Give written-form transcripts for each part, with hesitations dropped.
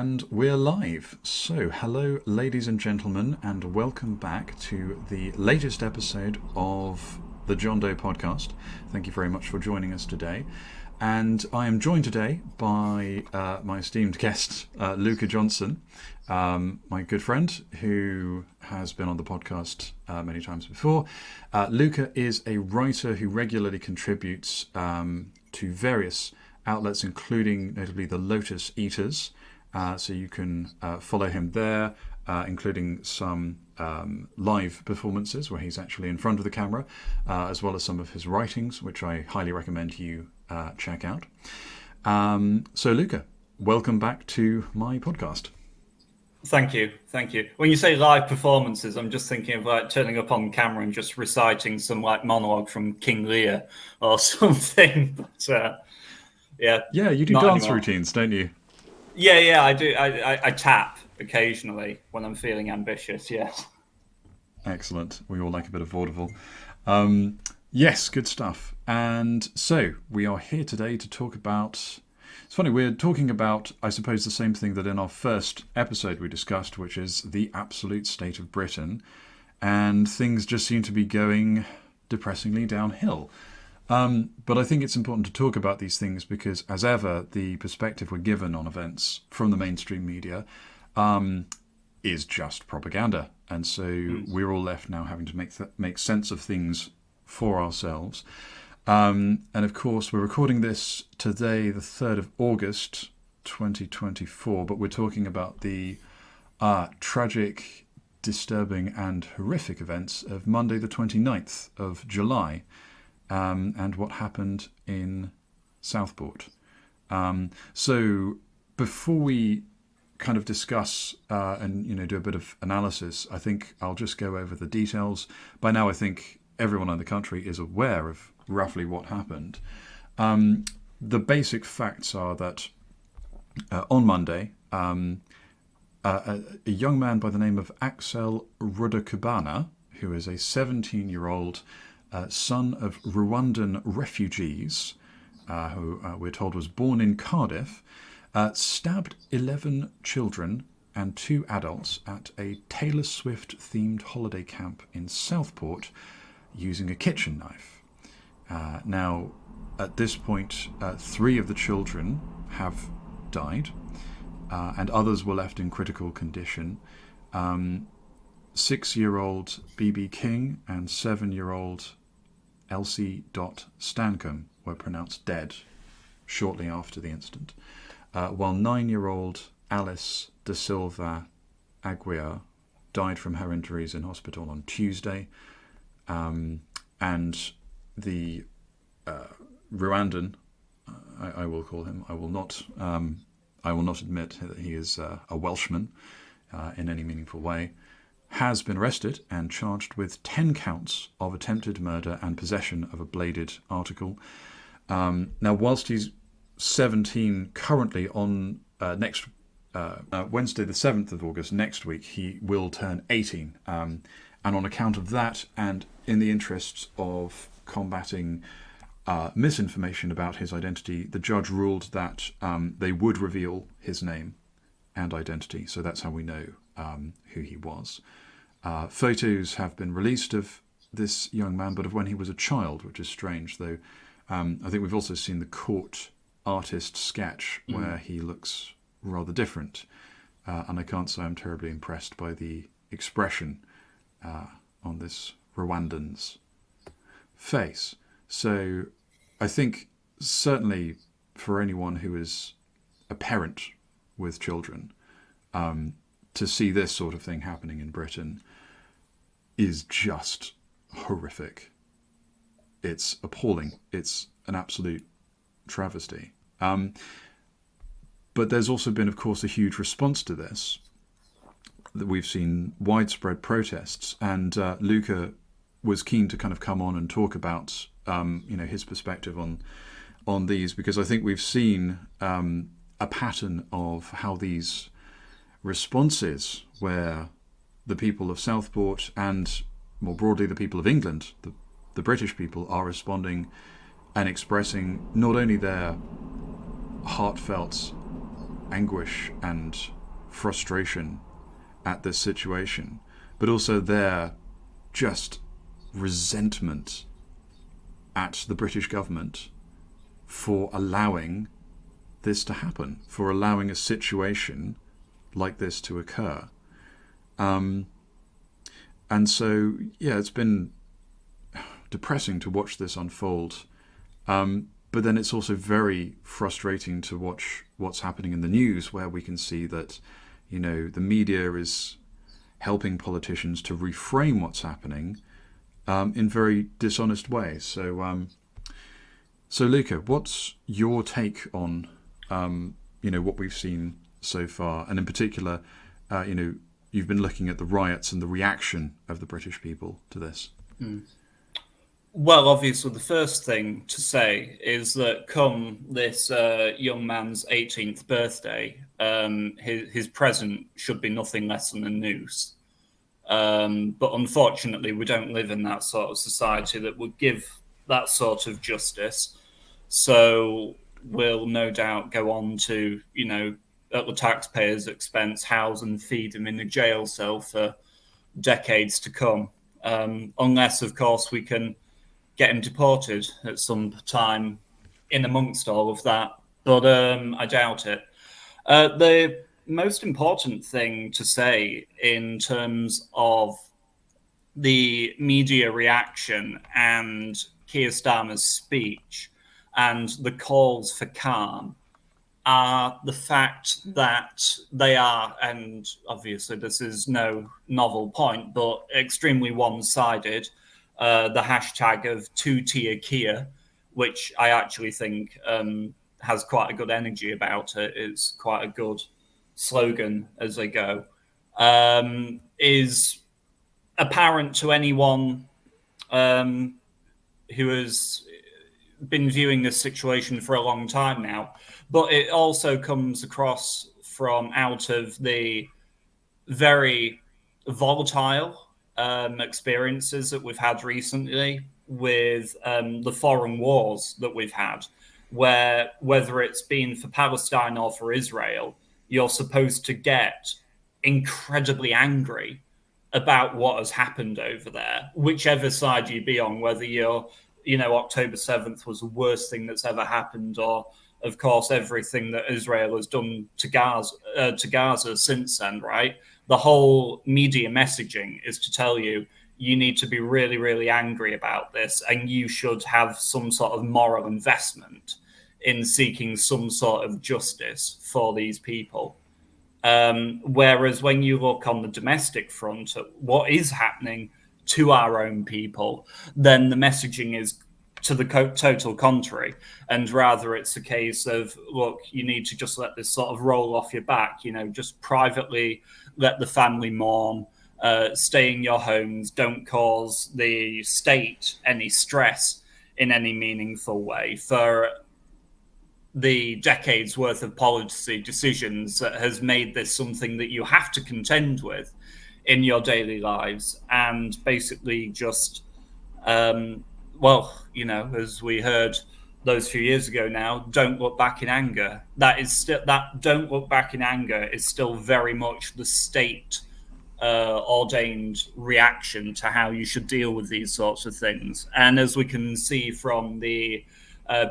And we're live. So, hello, ladies and gentlemen, and welcome back to the latest episode of the John Doe podcast. Thank you very much for joining us today. And I am joined today by my esteemed guest, Luca Johnson, my good friend who has been on the podcast many times before. Luca is a writer who regularly contributes to various outlets, including notably the Lotus Eaters. So you can follow him there, including some live performances where he's actually in front of the camera, as well as some of his writings, which I highly recommend you check out. So Luca, welcome back to my podcast. Thank you. When you say live performances, I'm just thinking of like turning up on camera and just reciting some like monologue from King Lear or something. But, yeah, you do dance routines, don't you? Yeah, I do. I tap occasionally when I'm feeling ambitious. Yes. Excellent. We all like a bit of vaudeville. Yes, good stuff. And so we are here today to talk about. It's funny, we're talking about, I suppose, the same thing that in our first episode we discussed, which is the absolute state of Britain. And things just seem to be going depressingly downhill. But I think it's important to talk about these things because, as ever, the perspective we're given on events from the mainstream media is just propaganda. And so we're all left now having to make sense of things for ourselves. And of course, we're recording this today, the 3rd of August, 2024, but we're talking about the tragic, disturbing and horrific events of Monday, the 29th of July, and what happened in Southport. So before we kind of discuss and do a bit of analysis, I think I'll just go over the details. By now, I think everyone in the country is aware of roughly what happened. The basic facts are that on Monday, a young man by the name of Axel Rudakubana, who is a 17-year-old son of Rwandan refugees, who we're told was born in Cardiff, stabbed 11 children and 2 adults at a Taylor Swift-themed holiday camp in Southport using a kitchen knife. Now, at this point, 3 of the children have died, and others were left in critical condition. 6-year-old B.B. King and 7-year-old Elsie Stancombe were pronounced dead shortly after the incident, while 9-year-old Alice Da Silva Aguiar died from her injuries in hospital on Tuesday, and the Rwandan, I will call him. I will not admit that he is a Welshman in any meaningful way, has been arrested and charged with 10 counts of attempted murder and possession of a bladed article. Now, whilst he's 17 currently, on next Wednesday, the 7th of August, next week, he will turn 18. And on account of that, and in the interests of combating misinformation about his identity, the judge ruled that they would reveal his name and identity. So that's how we know who he was. Photos have been released of this young man, but of when he was a child, which is strange, though. I think we've also seen the court artist sketch where he looks rather different. And I can't say I'm terribly impressed by the expression on this Rwandan's face. So I think certainly for anyone who is a parent with children, to see this sort of thing happening in Britain is just horrific. It's appalling. It's an absolute travesty. But there's also been, of course, a huge response to this. That we've seen widespread protests, and Luca was keen to kind of come on and talk about his perspective on these, because I think we've seen a pattern of how these responses, where the people of Southport and more broadly the people of England, the British people, are responding and expressing not only their heartfelt anguish and frustration at this situation, but also their just resentment at the British government for allowing this to happen, for allowing a situation like this to occur. And so, yeah, it's been depressing to watch this unfold. But then it's also very frustrating to watch what's happening in the news, where we can see that, the media is helping politicians to reframe what's happening in very dishonest ways. So Luca, what's your take on, what we've seen so far? And in particular, you've been looking at the riots and the reaction of the British people to this. Well, obviously, the first thing to say is that come this young man's 18th birthday, his present should be nothing less than a noose. But unfortunately, we don't live in that sort of society that would give that sort of justice. So we'll no doubt go on to, at the taxpayers' expense, house and feed him in a jail cell for decades to come. Unless, of course, we can get him deported at some time in amongst all of that. But I doubt it. The most important thing to say in terms of the media reaction and Keir Starmer's speech and the calls for calm are the fact that they are, and obviously this is no novel point, but extremely one-sided. The hashtag of two-tier Keir, which I actually think has quite a good energy about it. It's quite a good slogan as they go, is apparent to anyone who has been viewing this situation for a long time now. But it also comes across from out of the very volatile experiences that we've had recently with the foreign wars that we've had, where whether it's been for Palestine or for Israel, you're supposed to get incredibly angry about what has happened over there, whichever side you be on, whether you're, October 7th was the worst thing that's ever happened, or, of course, everything that Israel has done to Gaza since then, right? The whole media messaging is to tell you need to be really, really angry about this, and you should have some sort of moral investment in seeking some sort of justice for these people. Whereas when you look on the domestic front at what is happening to our own people, then the messaging is to the total contrary. And rather it's a case of, look, you need to just let this sort of roll off your back, just privately let the family mourn, stay in your homes, don't cause the state any stress in any meaningful way for the decades worth of policy decisions that has made this something that you have to contend with in your daily lives. And basically just, as we heard those few years ago now, don't look back in anger. That don't look back in anger is still very much the state ordained reaction to how you should deal with these sorts of things. And as we can see from the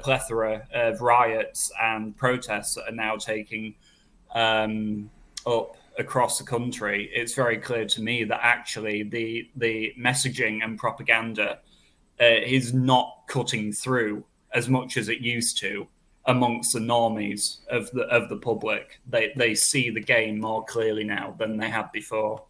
plethora of riots and protests that are now taking up across the country, it's very clear to me that actually the messaging and propaganda is not cutting through as much as it used to amongst the normies of the public. They see the game more clearly now than they had before.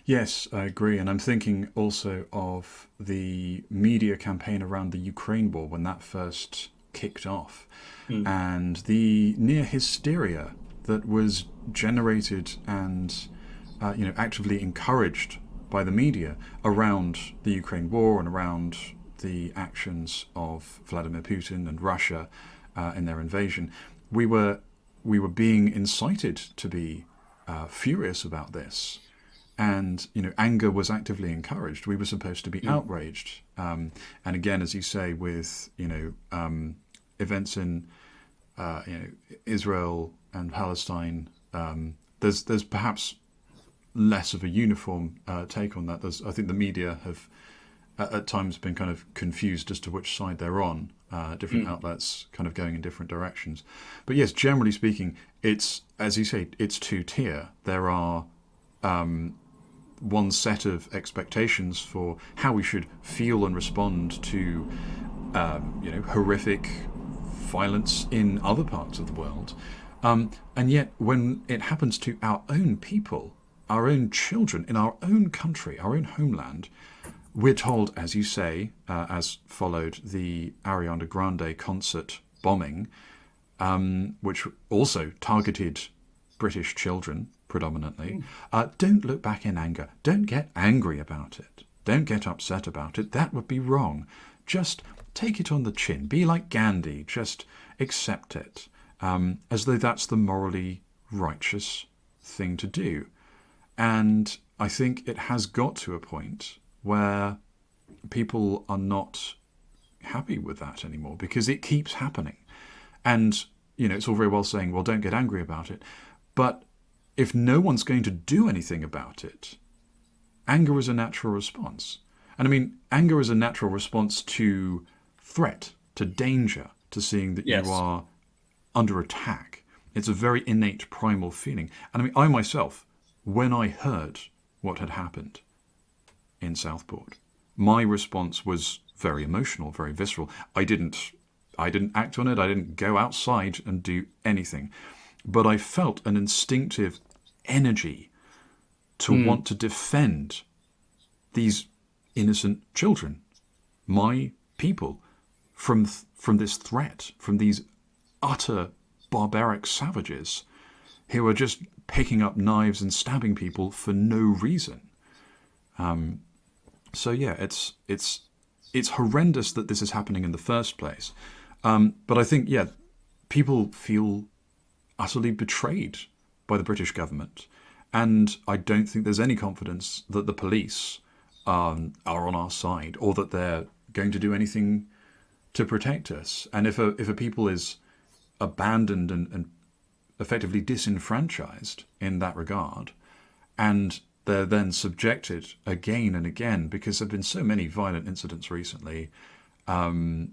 Yes, I agree. And I'm thinking also of the media campaign around the Ukraine war when that first kicked off, and the near hysteria that was generated and actively encouraged by the media around the Ukraine war and around the actions of Vladimir Putin and Russia in their invasion. We were being incited to be furious about this. And, anger was actively encouraged. We were supposed to be outraged. And again, as you say, with, events in Israel and Palestine, there's perhaps less of a uniform take on that. I think the media have at times been kind of confused as to which side they're on. Different outlets kind of going in different directions. But yes, generally speaking, it's, as you say, it's two-tier. There are one set of expectations for how we should feel and respond to horrific violence in other parts of the world. And yet when it happens to our own people, our own children, in our own country, our own homeland, we're told, as you say, as followed the Ariana Grande concert bombing, which also targeted British children predominantly, don't look back in anger. Don't get angry about it. Don't get upset about it. That would be wrong. Just take it on the chin. Be like Gandhi. Just accept it, as though that's the morally righteous thing to do. And I think it has got to a point where people are not happy with that anymore because it keeps happening. And, it's all very well saying, well, don't get angry about it. But if no one's going to do anything about it, anger is a natural response. And I mean, anger is a natural response to threat, to danger, to seeing that you are under attack. It's a very innate primal feeling. And I mean, I myself, when I heard what had happened in Southport, my response was very emotional, very visceral. I didn't act on it. I didn't go outside and do anything. But I felt an instinctive energy to want to defend these innocent children, my people, from this threat, from these utter barbaric savages who are just picking up knives and stabbing people for no reason. So yeah, it's horrendous that this is happening in the first place. But I think, people feel utterly betrayed by the British government. And I don't think there's any confidence that the police are on our side or that they're going to do anything to protect us. And if a people is abandoned and effectively disenfranchised in that regard, and they're then subjected again and again, because there have been so many violent incidents recently. We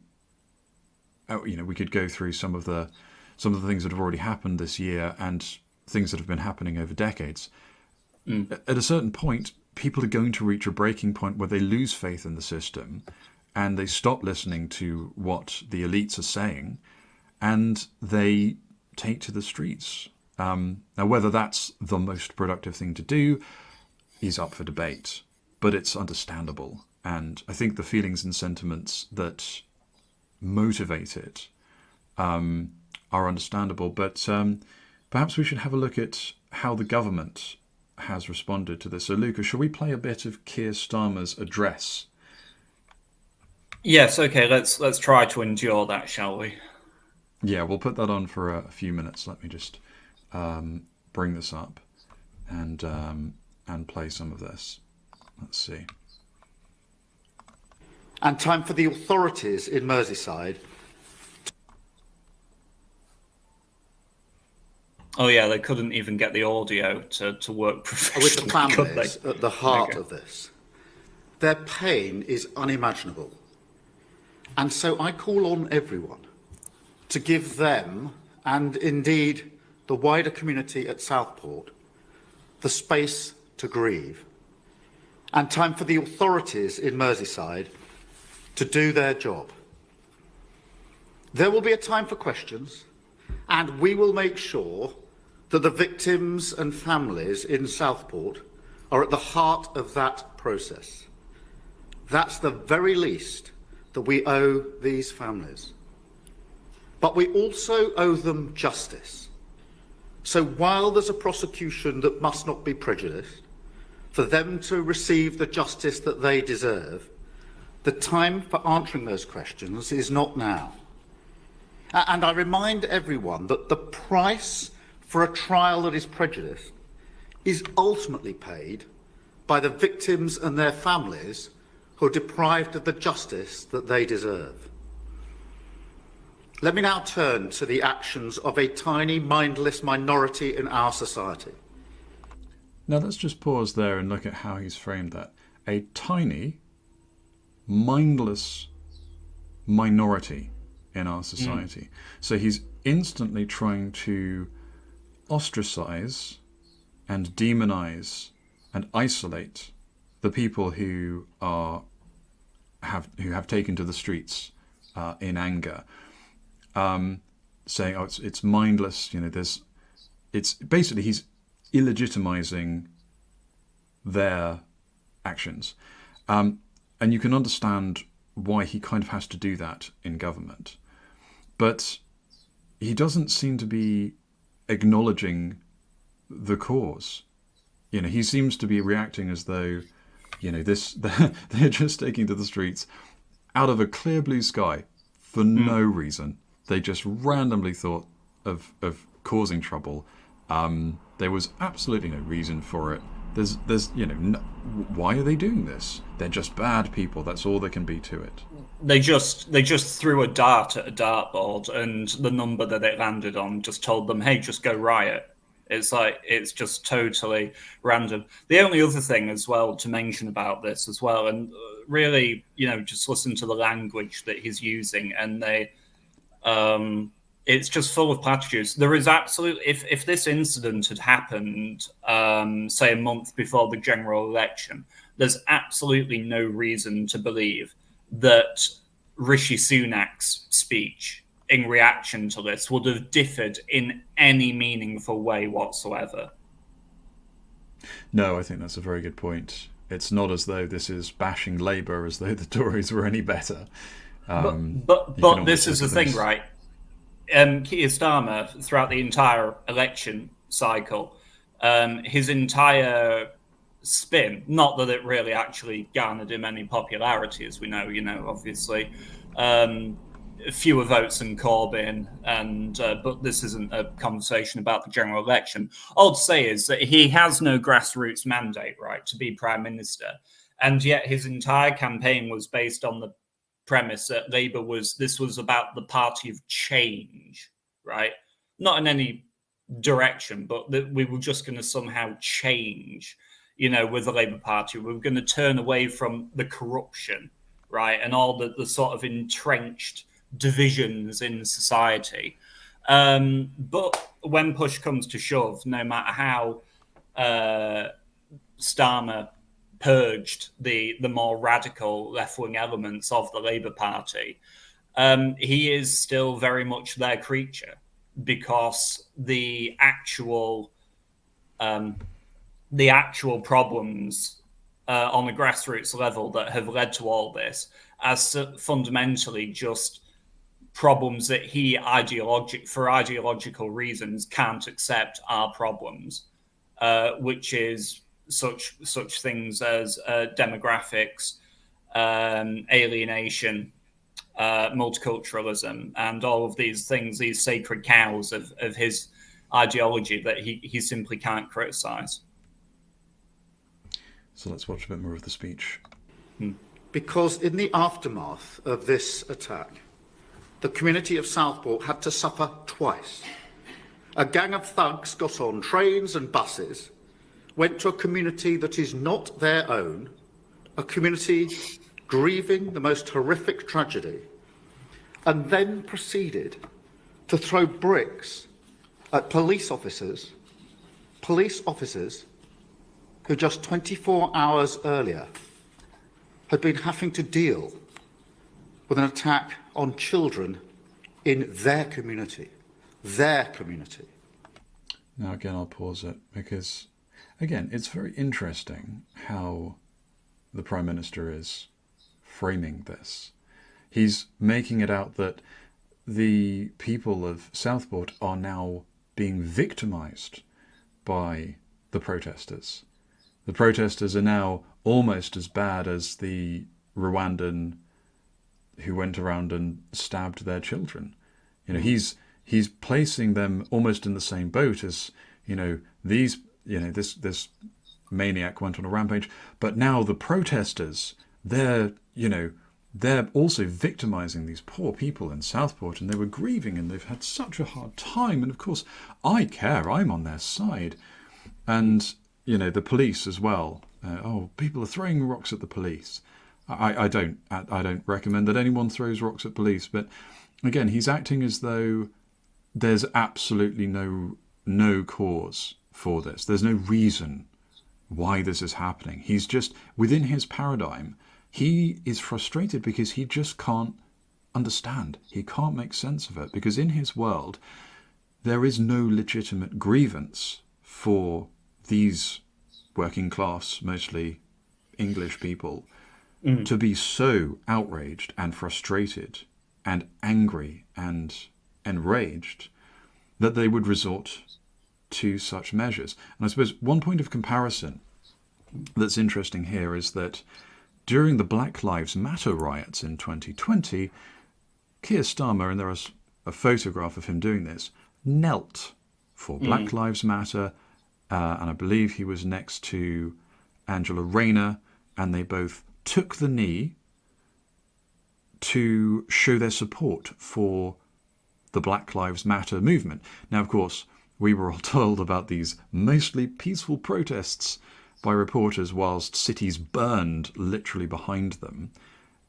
could go through some of the things that have already happened this year and things that have been happening over decades. At a certain point, people are going to reach a breaking point where they lose faith in the system and they stop listening to what the elites are saying and they take to the streets. Now, whether that's the most productive thing to do is up for debate, but it's understandable. And I think the feelings and sentiments that motivate it are understandable. But perhaps we should have a look at how the government has responded to this. So, Luca, shall we play a bit of Keir Starmer's address? Yes, okay, let's try to endure that, shall we? Yeah, we'll put that on for a few minutes. Let me just bring this up and play some of this. Let's see. And time for the authorities in Merseyside. Oh yeah, they couldn't even get the audio to work professionally. With the families at the heart of this. Their pain is unimaginable. And so I call on everyone to give them, and indeed the wider community at Southport, the space to grieve. And time for the authorities in Merseyside to do their job. There will be a time for questions, and we will make sure that the victims and families in Southport are at the heart of that process. That's the very least that we owe these families. But we also owe them justice. So while there's a prosecution that must not be prejudiced, for them to receive the justice that they deserve, the time for answering those questions is not now. And I remind everyone that the price for a trial that is prejudiced is ultimately paid by the victims and their families who are deprived of the justice that they deserve. Let me now turn to the actions of a tiny, mindless minority in our society. Now let's just pause there and look at how he's framed that. A tiny, mindless minority in our society. So he's instantly trying to ostracize and demonize and isolate the people who have taken to the streets in anger, saying, "Oh, it's mindless." It's basically he's illegitimizing their actions, and you can understand why he kind of has to do that in government, but he doesn't seem to be acknowledging the cause. He seems to be reacting as though, they're just taking to the streets out of a clear blue sky for no reason. They just randomly thought of causing trouble. There was absolutely no reason for it. There's why are they doing this? They're just bad people. That's all there can be to it. They just threw a dart at a dartboard, and the number that it landed on just told them, "Hey, just go riot." It's just totally random. The only other thing as well to mention about this as well, and really, just listen to the language that he's using, and it's just full of platitudes. There is absolutely, if this incident had happened, say a month before the general election, there's absolutely no reason to believe that Rishi Sunak's speech in reaction to this would have differed in any meaningful way whatsoever. No, I think that's a very good point. It's not as though this is bashing Labour as though the Tories were any better. But this is the thing, right? Keir Starmer, throughout the entire election cycle, his entire spin, not that it really actually garnered him any popularity, as we know, obviously, fewer votes than Corbyn, but this isn't a conversation about the general election. All to say is that he has no grassroots mandate, right, to be Prime Minister, and yet his entire campaign was based on the premise that Labour was about the party of change, right? Not in any direction, but that we were just going to somehow change, with the Labour Party. We were going to turn away from the corruption, right, and all the sort of entrenched divisions in society. But when push comes to shove, no matter how Starmer purged the more radical left-wing elements of the Labour Party, he is still very much their creature, because the actual problems on a grassroots level that have led to all this are fundamentally just problems that he for ideological reasons can't accept are problems, which is such things as demographics, alienation, multiculturalism, and all of these things, these sacred cows of his ideology that he simply can't criticize. So let's watch a bit more of the speech. Because in the aftermath of this attack, the community of Southport had to suffer twice. A gang of thugs got on trains and buses, went to a community that is not their own, a community grieving the most horrific tragedy, and then proceeded to throw bricks at police officers who just 24 hours earlier had been having to deal with an attack on children in their community. Now again, I'll pause it because, again, it's very interesting how the Prime Minister is framing this. He's making it out that the people of Southport are now being victimised by the protesters. The protesters are now almost as bad as the Rwandan who went around and stabbed their children. He's placing them almost in the same boat as, this maniac went on a rampage, but now the protesters, they're they're also victimizing these poor people in Southport, and they were grieving and they've had such a hard time. And of course, I care, I'm on their side. And, the police as well. People are throwing rocks at the police. I don't recommend that anyone throws rocks at police. But again, he's acting as though there's absolutely no cause for this. There's no reason why this is happening. He's just, within his paradigm, he is frustrated because he just can't understand. He can't make sense of it, because in his world, there is no legitimate grievance for these working class, mostly English people, to be so outraged and frustrated and angry and enraged that they would resort to such measures. And I suppose one point of comparison that's interesting here is that during the Black Lives Matter riots in 2020, Keir Starmer, and there is a photograph of him doing this, knelt for Black Lives Matter, and I believe he was next to Angela Rayner, and they both took the knee to show their support for the Black Lives Matter movement. Now, of course, we were all told about these mostly peaceful protests by reporters whilst cities burned literally behind them.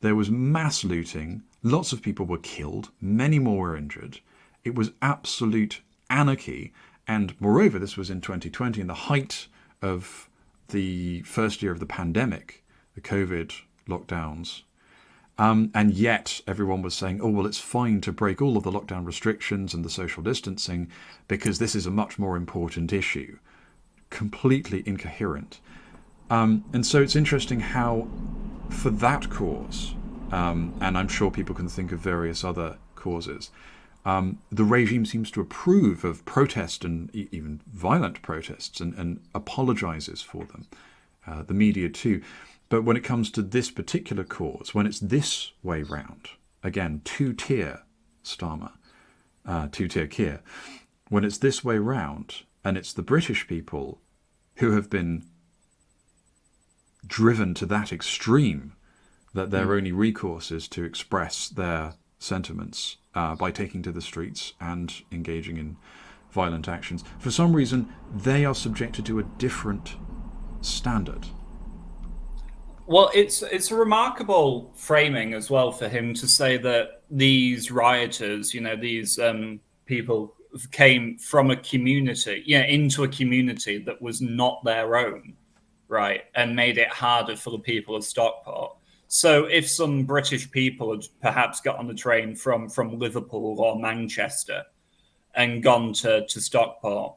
There was mass looting, lots of people were killed, many more were injured. It was absolute anarchy, and moreover, this was in 2020, in the height of the first year of the pandemic, the COVID lockdowns. And yet everyone was saying, oh, well, it's fine to break all of the lockdown restrictions and the social distancing because this is a much more important issue. Completely incoherent. And so it's interesting how for that cause, and I'm sure people can think of various other causes, the regime seems to approve of protest and even violent protests and apologizes for them. The media too. But when it comes to this particular cause, when it's this way round, again, two-tier Starmer, two-tier Keir, when it's this way round, and it's the British people who have been driven to that extreme that their only recourse is to express their sentiments by taking to the streets and engaging in violent actions, for some reason, they are subjected to a different standard. Well, it's a remarkable framing as well for him to say that these rioters, these people came from a community, into a community that was not their own, right, and made it harder for the people of Stockport. So if some British people had perhaps got on the train from Liverpool or Manchester and gone to Stockport,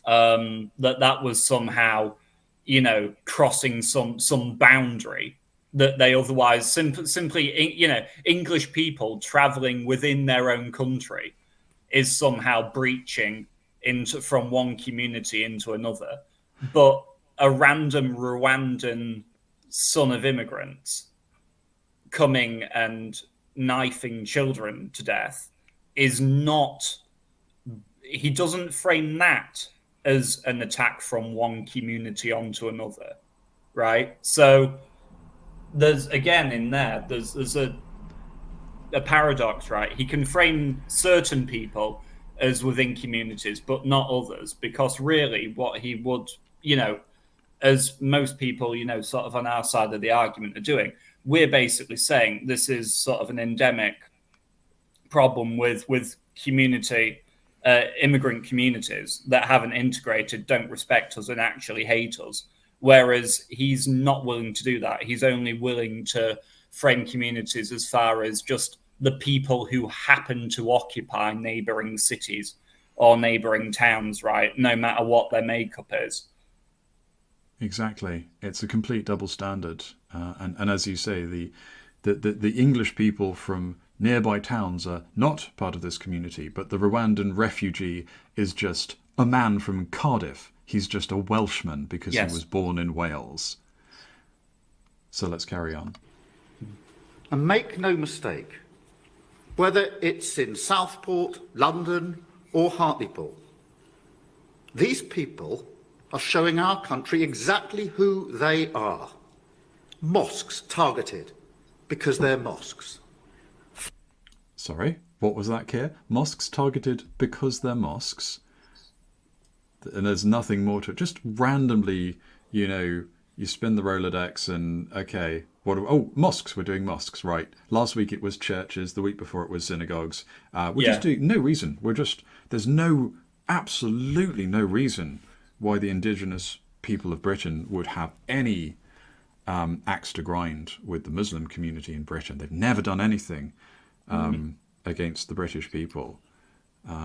that was somehow, crossing some boundary that they otherwise simply, English people traveling within their own country is somehow breaching from one community into another. But a random Rwandan son of immigrants coming and knifing children to death is not, he doesn't frame that as an attack from one community onto another, right? So there's, again, in there's a paradox, right? He can frame certain people as within communities, but not others, because really what he would, as most people, sort of on our side of the argument are doing, we're basically saying this is sort of an endemic problem with community, immigrant communities that haven't integrated, don't respect us, and actually hate us. Whereas he's not willing to do that. He's only willing to frame communities as far as just the people who happen to occupy neighbouring cities or neighbouring towns, right? No matter what their makeup is. Exactly. It's a complete double standard. And as you say, the English people from nearby towns are not part of this community, but the Rwandan refugee is just a man from Cardiff. He's just a Welshman because Yes. he was born in Wales. So let's carry on. And make no mistake, whether it's in Southport, London, or Hartlepool, these people are showing our country exactly who they are. Mosques targeted because they're mosques. Sorry, what was that, Keir? Mosques targeted because they're mosques? And there's nothing more to it. Just randomly, you spin the Rolodex and, okay, mosques, we're doing mosques, right. Last week it was churches, the week before it was synagogues. We're just doing, no reason. There's absolutely no reason why the indigenous people of Britain would have any axe to grind with the Muslim community in Britain. They've never done anything against the British people. We've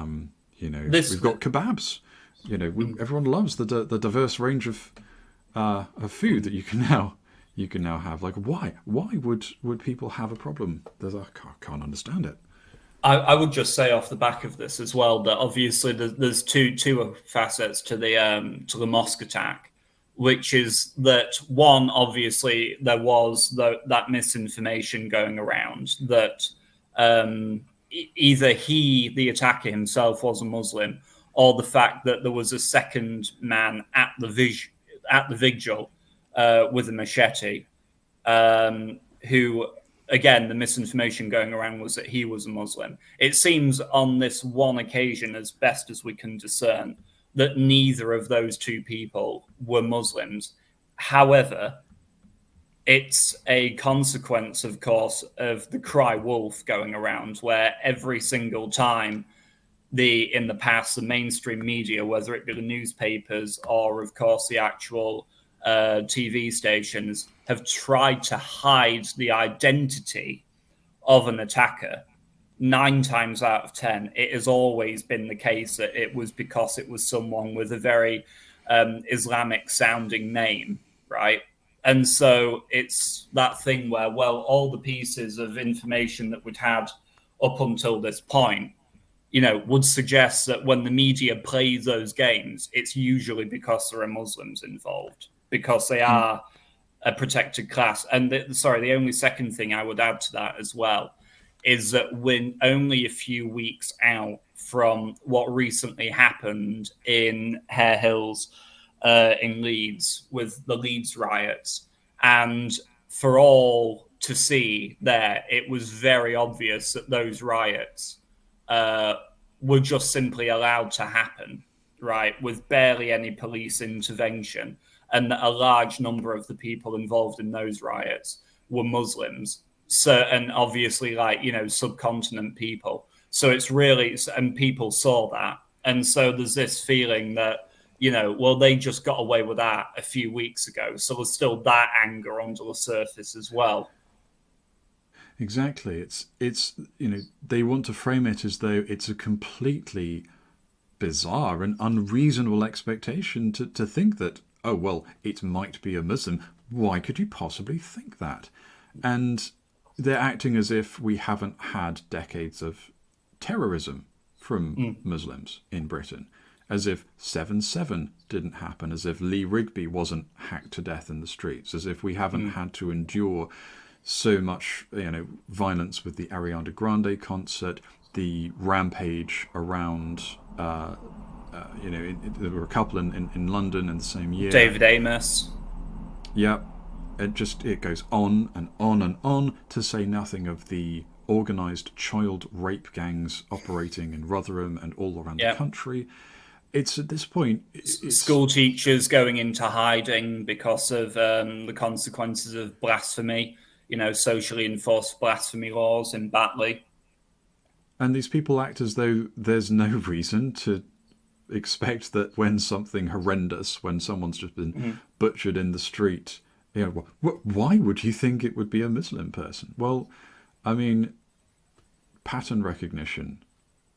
got kebabs. Everyone loves the diverse range of food that you can now have. Like, why would people have a problem? I can't understand it. I would just say off the back of this as well that obviously there's two facets to the mosque attack, which is that one, obviously there was that misinformation going around that either the attacker himself, was a Muslim, or the fact that there was a second man at the vigil with a machete, who, again, the misinformation going around was that he was a Muslim. It seems on this one occasion, as best as we can discern, that neither of those two people were Muslims. However, it's a consequence, of course, of the cry wolf going around, where every single time in the past, the mainstream media, whether it be the newspapers or, of course, the actual TV stations, have tried to hide the identity of an attacker. 9 times out of 10, it has always been the case that it was because it was someone with a very Islamic-sounding name, right? And so it's that thing where, well, all the pieces of information that we'd had up until this point, would suggest that when the media play those games, it's usually because there are Muslims involved, because they are a protected class. And the only second thing I would add to that as well is that we're only a few weeks out from what recently happened in Hare Hills in Leeds with the Leeds riots. And for all to see there, it was very obvious that those riots were just simply allowed to happen, right, with barely any police intervention, and that a large number of the people involved in those riots were Muslims. So, and obviously, subcontinent people. So it's really, and people saw that. And so there's this feeling that, they just got away with that a few weeks ago. So there's still that anger under the surface as well. Exactly. It's they want to frame it as though it's a completely bizarre and unreasonable expectation to think that, oh, well, it might be a Muslim. Why could you possibly think that? And they're acting as if we haven't had decades of terrorism from Muslims in Britain, as if 7/7 didn't happen, as if Lee Rigby wasn't hacked to death in the streets, as if we haven't had to endure so much violence with the Ariana Grande concert, the rampage around, there were a couple in London in the same year. David Amos. Yeah. It goes on and on and on, to say nothing of the organised child rape gangs operating in Rotherham and all around the country. It's at this point... School teachers going into hiding because of the consequences of blasphemy, socially enforced blasphemy laws in Batley. And these people act as though there's no reason to expect that when something horrendous, when someone's just been butchered in the street... why would you think it would be a Muslim person? Well, I mean, pattern recognition.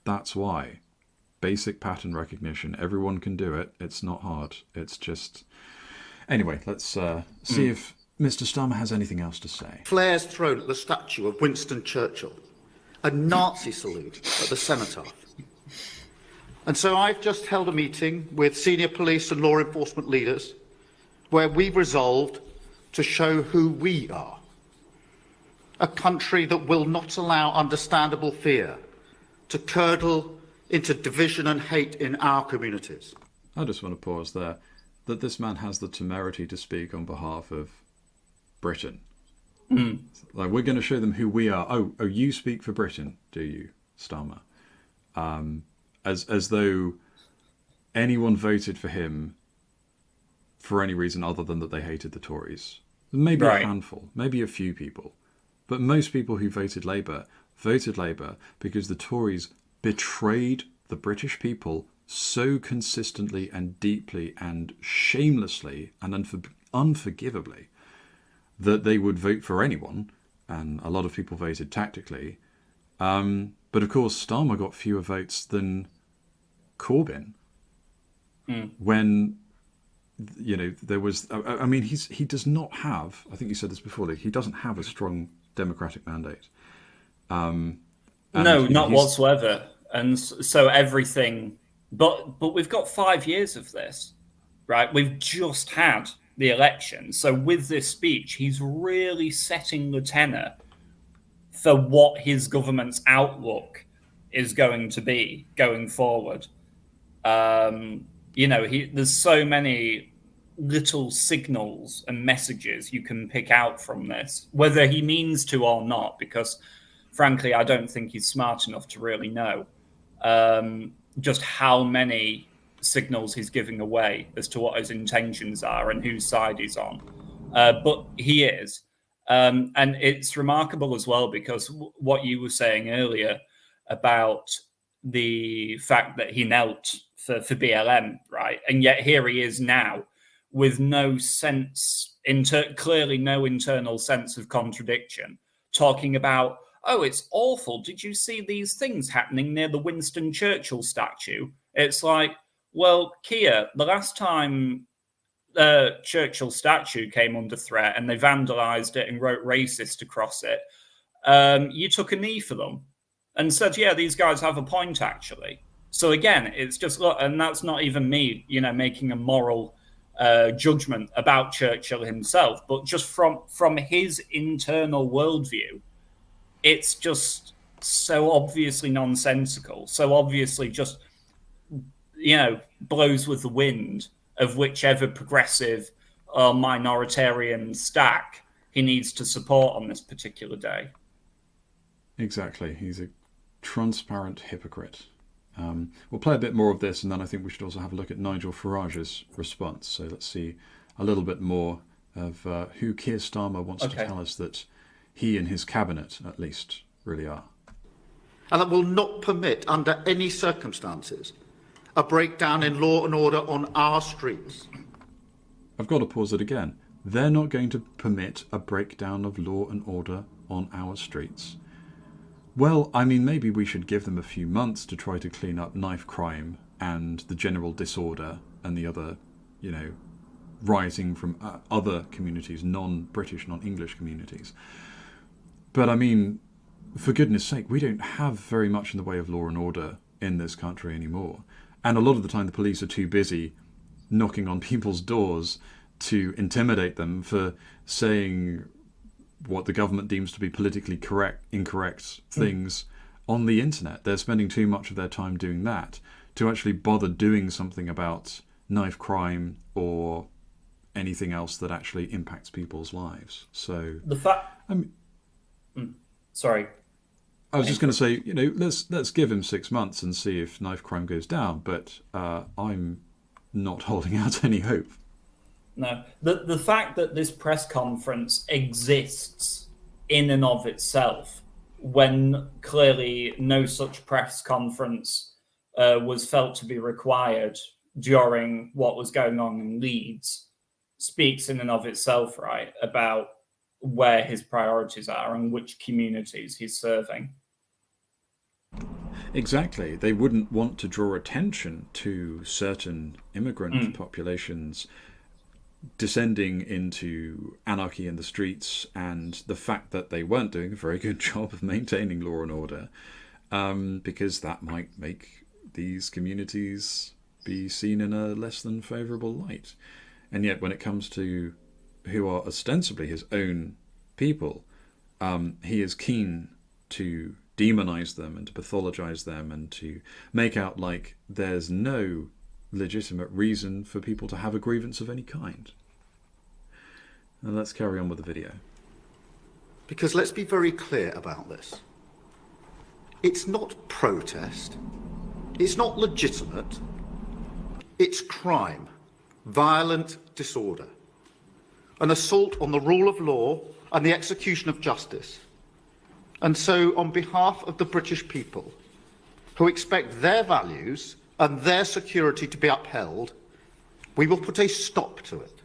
That's why. Basic pattern recognition. Everyone can do it. It's not hard. It's just... Anyway, let's see if Mr. Starmer has anything else to say. Flares thrown at the statue of Winston Churchill. A Nazi salute at the cenotaph. And so I've just held a meeting with senior police and law enforcement leaders where we've resolved to show who we are. A country that will not allow understandable fear to curdle into division and hate in our communities. I just want to pause there. That this man has the temerity to speak on behalf of Britain. Like, we're going to show them who we are. Oh, you speak for Britain, do you, Starmer? As though anyone voted for him for any reason other than that they hated the Tories. Maybe a Right. handful, maybe a few people. But most people who voted Labour because the Tories betrayed the British people so consistently and deeply and shamelessly and unforgivably that they would vote for anyone. And a lot of people voted tactically. But of course, Starmer got fewer votes than Corbyn when, there was. I mean, he does not have. I think you said this before. Like, he doesn't have a strong democratic mandate. And, No, not he's- whatsoever. And so everything, but we've got 5 years of this, right? We've just had the election. So with this speech, he's really setting the tenor for what his government's outlook is going to be going forward. There's so many little signals and messages you can pick out from this, whether he means to or not, because frankly, I don't think he's smart enough to really know just how many signals he's giving away as to what his intentions are and whose side he's on. But he is. And it's remarkable as well, because what you were saying earlier about the fact that he knelt for BLM, right? And yet here he is now with no sense, clearly no internal sense of contradiction, talking about, oh, it's awful. Did you see these things happening near the Winston Churchill statue? It's like, well, Keir, the last time the Churchill statue came under threat and they vandalized it and wrote racist across it, you took a knee for them and said, yeah, these guys have a point, actually. So again, it's just, look, and that's not even me, making a moral judgment about Churchill himself, but just from his internal worldview, it's just so obviously nonsensical, so obviously just, blows with the wind of whichever progressive or minoritarian stack he needs to support on this particular day. Exactly. He's a transparent hypocrite. We'll play a bit more of this, and then I think we should also have a look at Nigel Farage's response. So let's see a little bit more of who Keir Starmer wants to tell us that he and his cabinet, at least, really are. And that will not permit, under any circumstances, a breakdown in law and order on our streets. I've got to pause it again. They're not going to permit a breakdown of law and order on our streets. Well, I mean, maybe we should give them a few months to try to clean up knife crime and the general disorder and the other, rioting from other communities, non-British, non-English communities. But I mean, for goodness sake, we don't have very much in the way of law and order in this country anymore. And a lot of the time the police are too busy knocking on people's doors to intimidate them for saying what the government deems to be politically incorrect things on the internet. They're spending too much of their time doing that to actually bother doing something about knife crime or anything else that actually impacts people's lives. So the fact, sorry, I was just going to say, let's give him 6 months and see if knife crime goes down. But I'm not holding out any hope. No, the fact that this press conference exists in and of itself, when clearly no such press conference was felt to be required during what was going on in Leeds, speaks in and of itself, right, about where his priorities are and which communities he's serving. Exactly. They wouldn't want to draw attention to certain immigrant populations descending into anarchy in the streets, and the fact that they weren't doing a very good job of maintaining law and order, because that might make these communities be seen in a less than favourable light. And yet when it comes to who are ostensibly his own people, he is keen to demonise them and to pathologise them and to make out like there's no legitimate reason for people to have a grievance of any kind. Now let's carry on with the video. because let's be very clear about this. It's not protest. It's not legitimate. It's crime, violent disorder, an assault on the rule of law and the execution of justice. And so, on behalf of the British people, who expect their values and their security to be upheld, we will put a stop to it.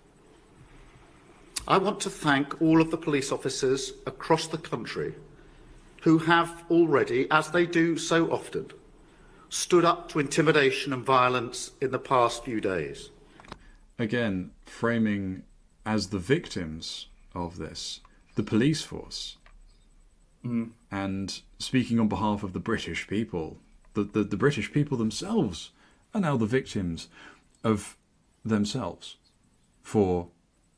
I want to thank all of the police officers across the country who have already, as they do so often, stood up to intimidation and violence in the past few days. Again, framing as the victims of this, the police force, and speaking on behalf of the British people, the British people themselves are now the victims of themselves for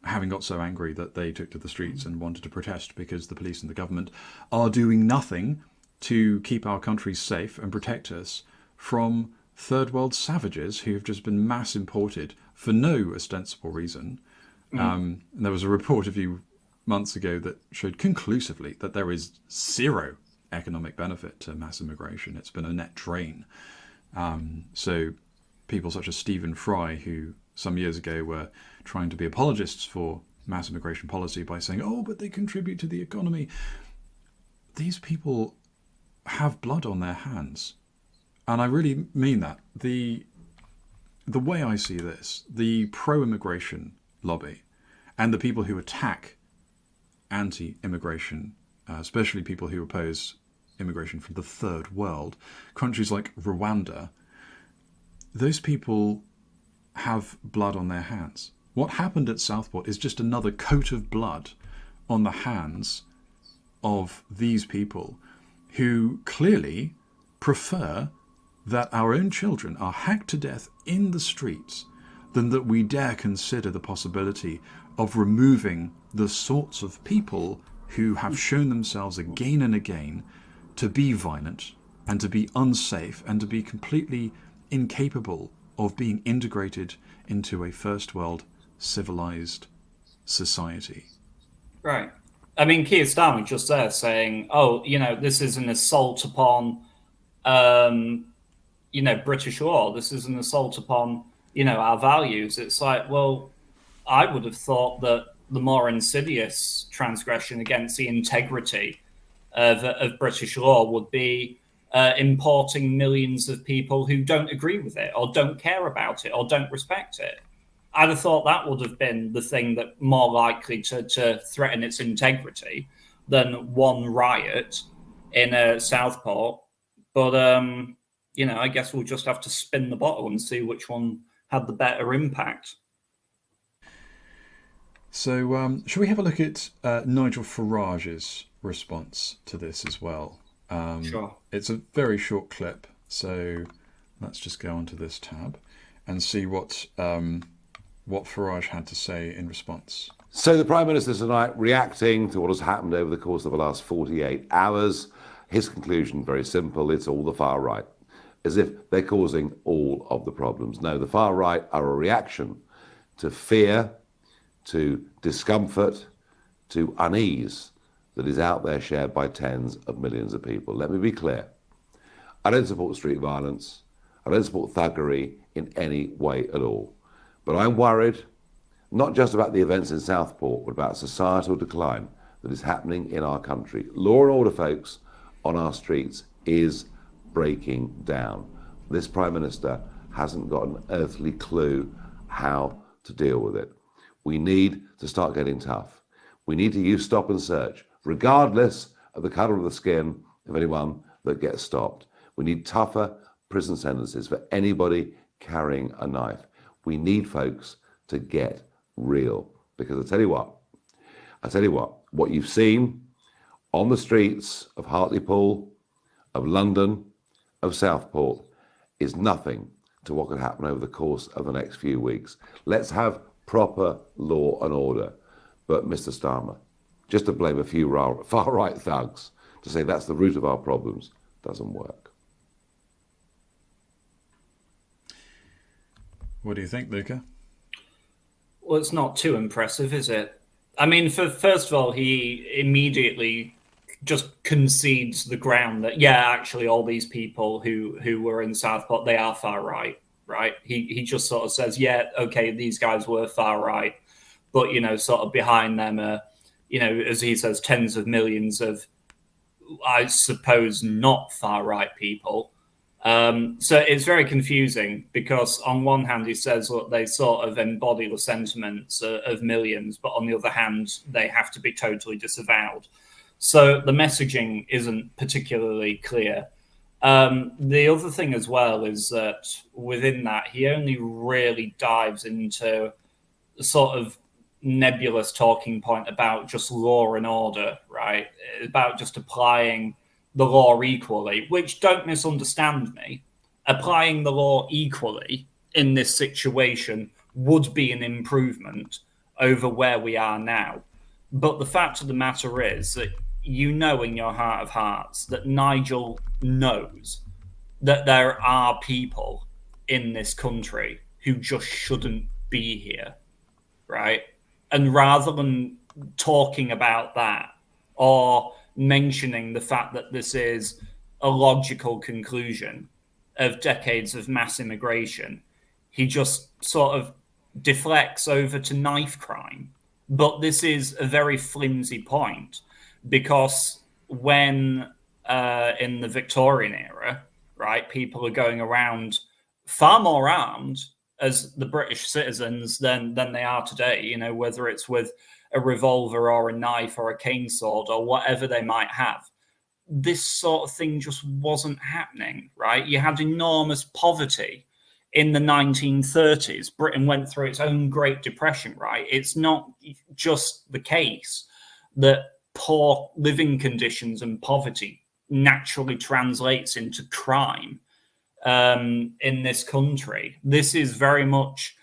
having got so angry that they took to the streets and wanted to protest because the police and the government are doing nothing to keep our countries safe and protect us from third world savages who have just been mass imported for no ostensible reason. And there was a report a few months ago that showed conclusively that there is zero economic benefit to mass immigration. It's been a net drain. So people such as Stephen Fry, who some years ago were trying to be apologists for mass immigration policy by saying, oh, but they contribute to the economy. These people have blood on their hands. And I really mean that. The way I see this, the pro-immigration lobby and the people who attack anti-immigration, especially people who oppose immigration from the third world, countries like Rwanda, those people have blood on their hands. What happened at Southport is just another coat of blood on the hands of these people who clearly prefer that our own children are hacked to death in the streets than that we dare consider the possibility of removing the sorts of people who have shown themselves again and again to be violent and to be unsafe and to be completely incapable of being integrated into a first world civilized society. Right. I mean, Keir Starmer just there saying, oh, this is an assault upon, British law. This is an assault upon, our values. It's like, well, I would have thought that the more insidious transgression against the integrity of British law would be importing millions of people who don't agree with it or don't care about it or don't respect it. I'd have thought that would have been the thing that more likely to threaten its integrity than one riot in Southport. But, I guess we'll just have to spin the bottle and see which one had the better impact. So should we have a look at Nigel Farage's response to this as well? Sure. It's a very short clip, so let's just go onto this tab and see what Farage had to say in response. So the Prime Minister tonight reacting to what has happened over the course of the last 48 hours. His conclusion, very simple, it's all the far right, as if they're causing all of the problems. No, the far right are a reaction to fear, to discomfort, to unease that is out there shared by tens of millions of people. Let me be clear. I don't support street violence. I don't support thuggery in any way at all. But I'm worried, not just about the events in Southport, but about societal decline that is happening in our country. Law and order, folks, on our streets is breaking down. This Prime Minister hasn't got an earthly clue how to deal with it. We need to start getting tough. We need to use stop and search, regardless of the colour of the skin of anyone that gets stopped. We need tougher prison sentences for anybody carrying a knife. We need folks to get real. Because I tell you what, what you've seen on the streets of Hartlepool, of London, of Southport is nothing to what could happen over the course of the next few weeks. Let's have proper law and order. But Mr. Starmer, just to blame a few far-right thugs to say that's the root of our problems doesn't work. What do you think, Luca? Well, it's not too impressive, is it? I mean, first of all, he immediately just concedes the ground that actually, all these people who were in Southport, they are far right, right? He just sort of says, yeah, okay, these guys were far right, but sort of behind them are, as he says, tens of millions of, I suppose, not far right people. So it's very confusing because on one hand he says, look, they sort of embody the sentiments of millions, but on the other hand they have to be totally disavowed. So the messaging isn't particularly clear. The other thing as well is that within that he only really dives into the sort of nebulous talking point about just law and order, right? About just applying the law equally, which, don't misunderstand me, applying the law equally in this situation would be an improvement over where we are now. But the fact of the matter is that in your heart of hearts that Nigel knows that there are people in this country who just shouldn't be here, right? And rather than talking about that or mentioning the fact that this is a logical conclusion of decades of mass immigration, he just sort of deflects over to knife crime. But this is a very flimsy point because when in the Victorian era, right, people are going around far more armed as the British citizens than they are today, whether it's with a revolver or a knife or a cane sword or whatever they might have. This sort of thing just wasn't happening, right? You had enormous poverty in the 1930s. Britain went through its own Great Depression, right? It's not just the case that poor living conditions and poverty naturally translates into crime in this country. This is very much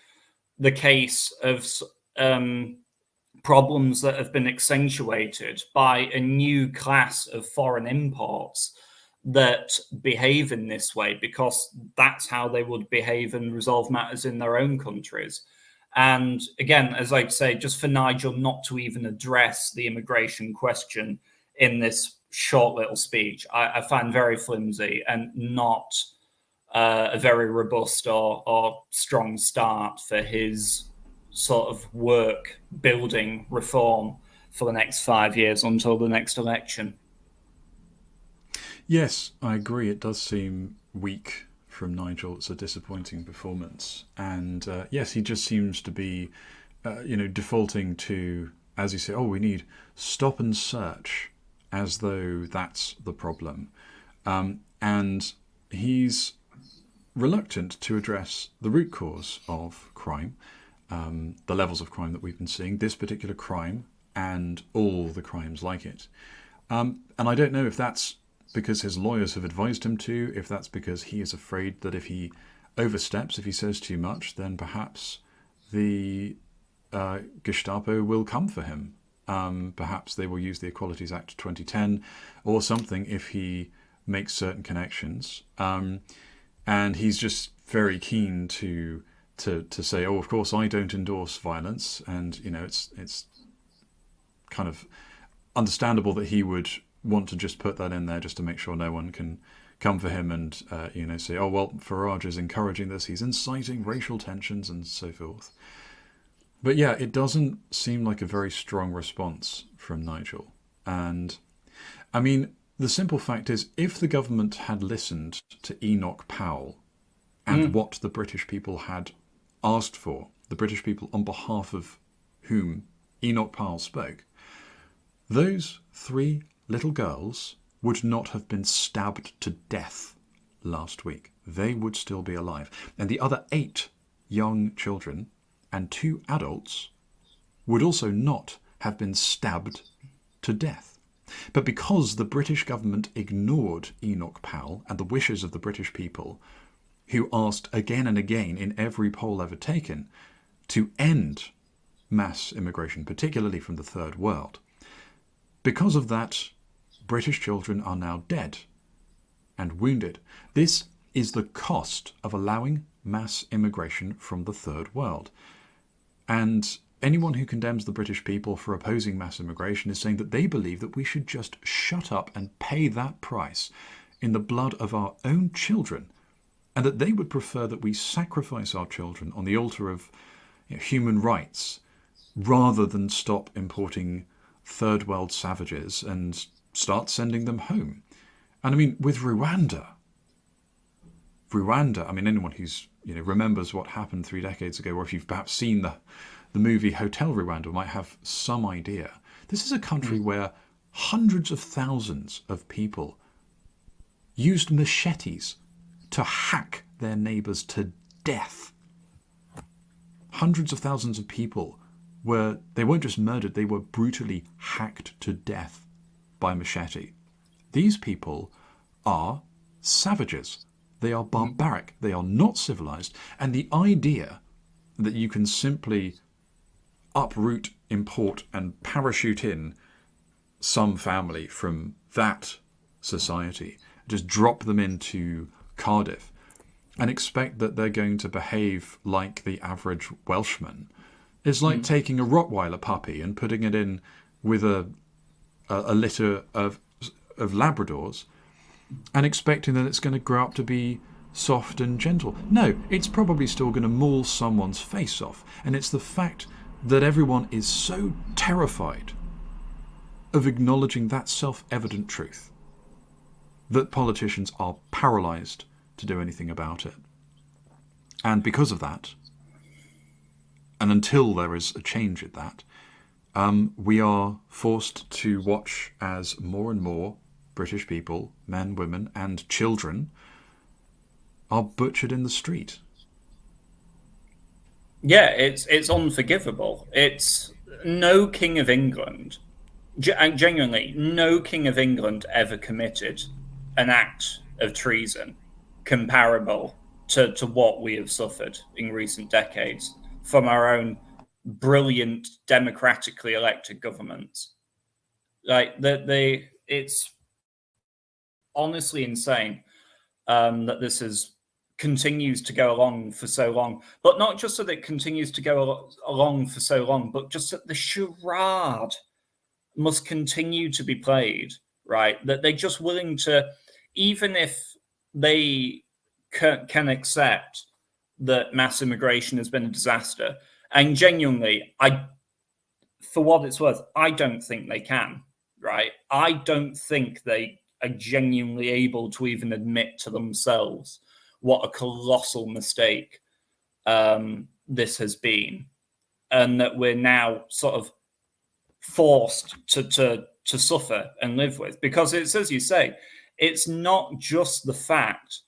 the case of problems that have been accentuated by a new class of foreign imports that behave in this way because that's how they would behave and resolve matters in their own countries. And again, as I say, just for Nigel not to even address the immigration question in this short little speech, I find very flimsy and not a very robust or strong start for his sort of work building reform for the next 5 years until the next election. Yes, I agree. It does seem weak from Nigel. It's a disappointing performance. And yes, he just seems to be, defaulting to, as you say, we need stop and search, as though that's the problem. And he's reluctant to address the root cause of crime, the levels of crime that we've been seeing, this particular crime and all the crimes like it. And I don't know if that's because his lawyers have advised him to, if that's because he is afraid that if he oversteps, if he says too much, then perhaps the Gestapo will come for him. Perhaps they will use the Equalities Act 2010 or something if he makes certain connections. And he's just very keen to say, of course, I don't endorse violence. And, it's kind of understandable that he would want to just put that in there just to make sure no one can come for him and, say, Farage is encouraging this. He's inciting racial tensions and so forth. But yeah, it doesn't seem like a very strong response from Nigel. And I mean, the simple fact is, if the government had listened to Enoch Powell and what the British people had asked for, the British people on behalf of whom Enoch Powell spoke, those 3 little girls would not have been stabbed to death last week. They would still be alive. And the other 8 young children and 2 adults would also not have been stabbed to death. But because the British government ignored Enoch Powell and the wishes of the British people, who asked again and again in every poll ever taken to end mass immigration, particularly from the Third World, because of that, British children are now dead and wounded. This is the cost of allowing mass immigration from the Third World. And anyone who condemns the British people for opposing mass immigration is saying that they believe that we should just shut up and pay that price in the blood of our own children, and that they would prefer that we sacrifice our children on the altar of human rights rather than stop importing third world savages and start sending them home. And I mean, with Rwanda, I mean, anyone who's remembers what happened 3 decades ago, or if you've perhaps seen the movie Hotel Rwanda, might have some idea. This is a country where hundreds of thousands of people used machetes to hack their neighbours to death. Hundreds of thousands of people they weren't just murdered, they were brutally hacked to death by machete. These people are savages. They are barbaric. They are not civilized. And the idea that you can simply uproot, import, and parachute in some family from that society, just drop them into Cardiff, and expect that they're going to behave like the average Welshman is like taking a Rottweiler puppy and putting it in with a litter of Labradors and expecting that it's going to grow up to be soft and gentle. No, it's probably still going to maul someone's face off. And it's the fact that everyone is so terrified of acknowledging that self-evident truth that politicians are paralysed to do anything about it. And because of that, and until there is a change in that, we are forced to watch as more and more British people, men, women, and children, are butchered in the street. Yeah, it's unforgivable. It's no King of England, genuinely, no King of England ever committed an act of treason comparable to what we have suffered in recent decades from our own brilliant democratically elected governments. Like it's honestly insane that this continues to go along for so long. But not just that it continues to go along for so long, but just that the charade must continue to be played, right? That they're just willing to, even if they can accept that mass immigration has been a disaster, and genuinely, for what it's worth, I don't think they can, right? I don't think they are genuinely able to even admit to themselves what a colossal mistake this has been, and that we're now sort of forced to suffer and live with. Because it's, as you say, it's not just the fact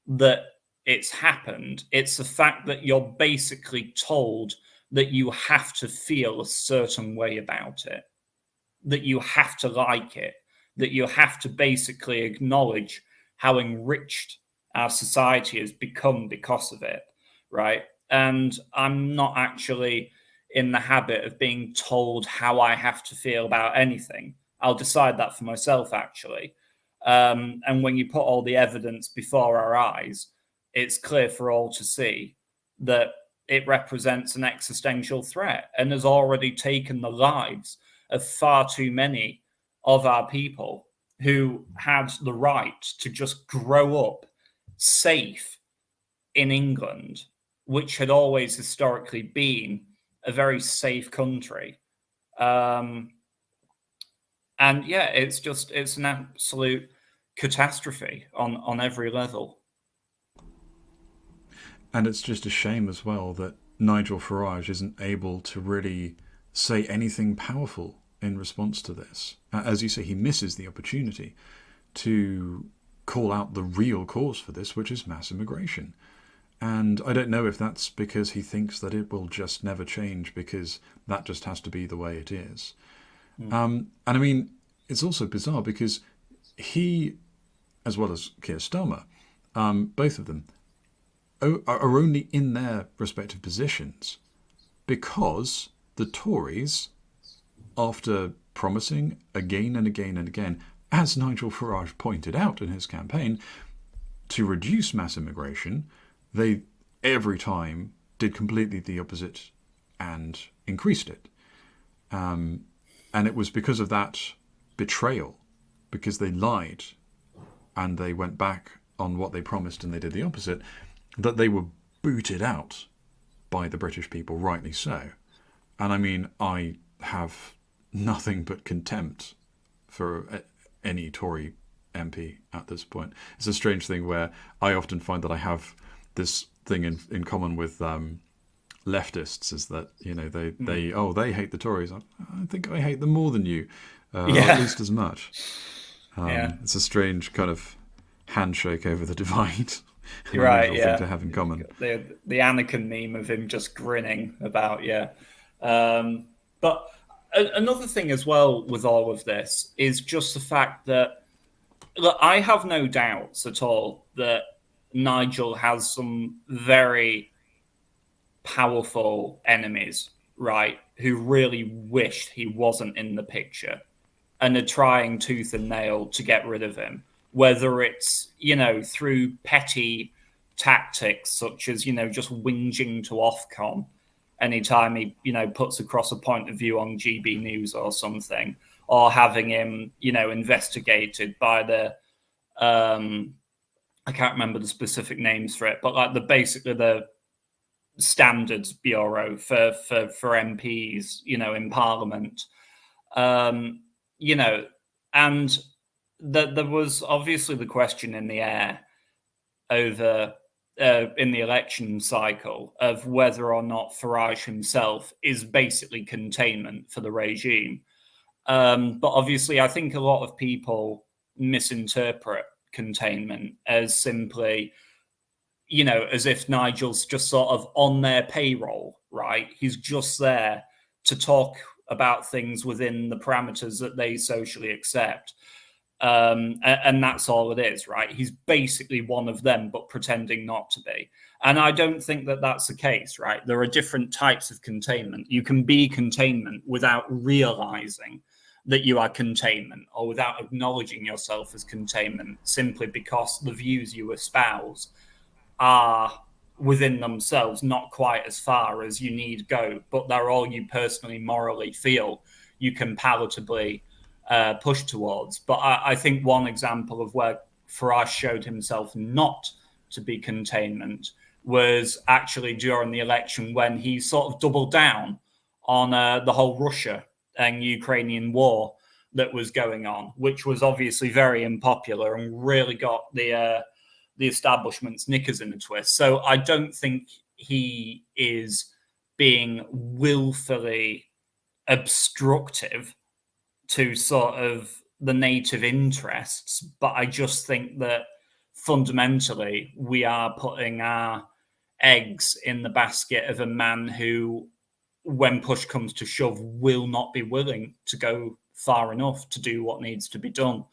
that it's happened, it's the fact that you're basically told that you have to feel a certain way about it, that you have to like it, that you have to basically acknowledge how enriched our society has become because of it, right? And I'm not actually in the habit of being told how I have to feel about anything. I'll decide that for myself, actually. And when you put all the evidence before our eyes, it's clear for all to see that it represents an existential threat and has already taken the lives of far too many of our people who had the right to just grow up safe in England, which had always historically been a very safe country. And yeah, it's an absolute catastrophe on every level. And it's just a shame as well that Nigel Farage isn't able to really say anything powerful in response to this. As you say, he misses the opportunity to call out the real cause for this, which is mass immigration. And I don't know if that's because he thinks that it will just never change, because that just has to be the way it is. And I mean, it's also bizarre because he, as well as Keir Starmer, both of them, are only in their respective positions because the Tories, after promising again and again and again, as Nigel Farage pointed out in his campaign, to reduce mass immigration, they every time did completely the opposite and increased it. And it was because of that betrayal, because they lied and they went back on what they promised and they did the opposite, that they were booted out by the British people, rightly so. And I mean, I have nothing but contempt for any Tory MP at this point. It's a strange thing where I often find that I have this thing in common with leftists, is that, you know, they hate the Tories. I think I hate them more than you, or at least as much. It's a strange kind of handshake over the divide. You're right, thing to have in common. The Anakin meme of him just grinning about, but another thing as well with all of this is just the fact that, look, I have no doubts at all that Nigel has some very powerful enemies, right, who really wished he wasn't in the picture and are trying tooth and nail to get rid of him, whether it's, you know, through petty tactics such as, you know, just whinging to Ofcom anytime he, you know, puts across a point of view on GB News or something, or having him, you know, investigated by the I can't remember the specific names for it, but like basically the Standards Bureau for MPs, you know, in Parliament, you know, and there was obviously the question in the air over in the election cycle of whether or not Farage himself is basically containment for the regime. But obviously, I think a lot of people misinterpret containment as simply, you know, as if Nigel's just sort of on their payroll, right? He's just there to talk about things within the parameters that they socially accept. And that's all it is, right? He's basically one of them, but pretending not to be. And I don't think that that's the case, right? There are different types of containment. You can be containment without realizing that you are containment, or without acknowledging yourself as containment, simply because the views you espouse are within themselves not quite as far as you need go, but they're all you personally morally feel you can palatably push towards. But I think one example of where Farage showed himself not to be containment was actually during the election, when he sort of doubled down on the whole Russia and Ukrainian war that was going on, which was obviously very unpopular and really got the establishment's knickers in a twist. So I don't think he is being willfully obstructive to sort of the native interests, but I just think that fundamentally we are putting our eggs in the basket of a man who, when push comes to shove, will not be willing to go far enough to do what needs to be done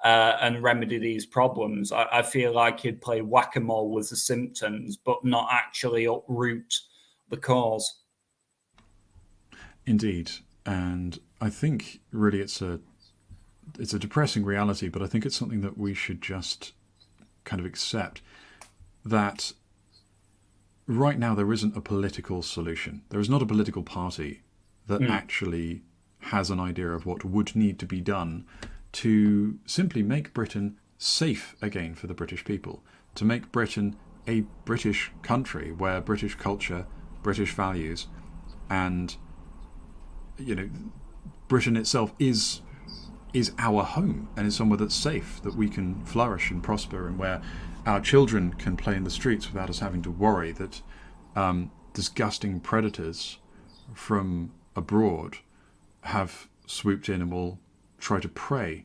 and remedy these problems. I feel like he'd play whack-a-mole with the symptoms, but not actually uproot the cause. Indeed. And I think really it's a depressing reality, but I think it's something that we should just kind of accept, that right now there isn't a political solution. There is not a political party that actually has an idea of what would need to be done to simply make Britain safe again for the British people, to make Britain a British country where British culture, British values, and, you know, Britain itself is our home and is somewhere that's safe, that we can flourish and prosper, and where our children can play in the streets without us having to worry that disgusting predators from abroad have swooped in and will try to prey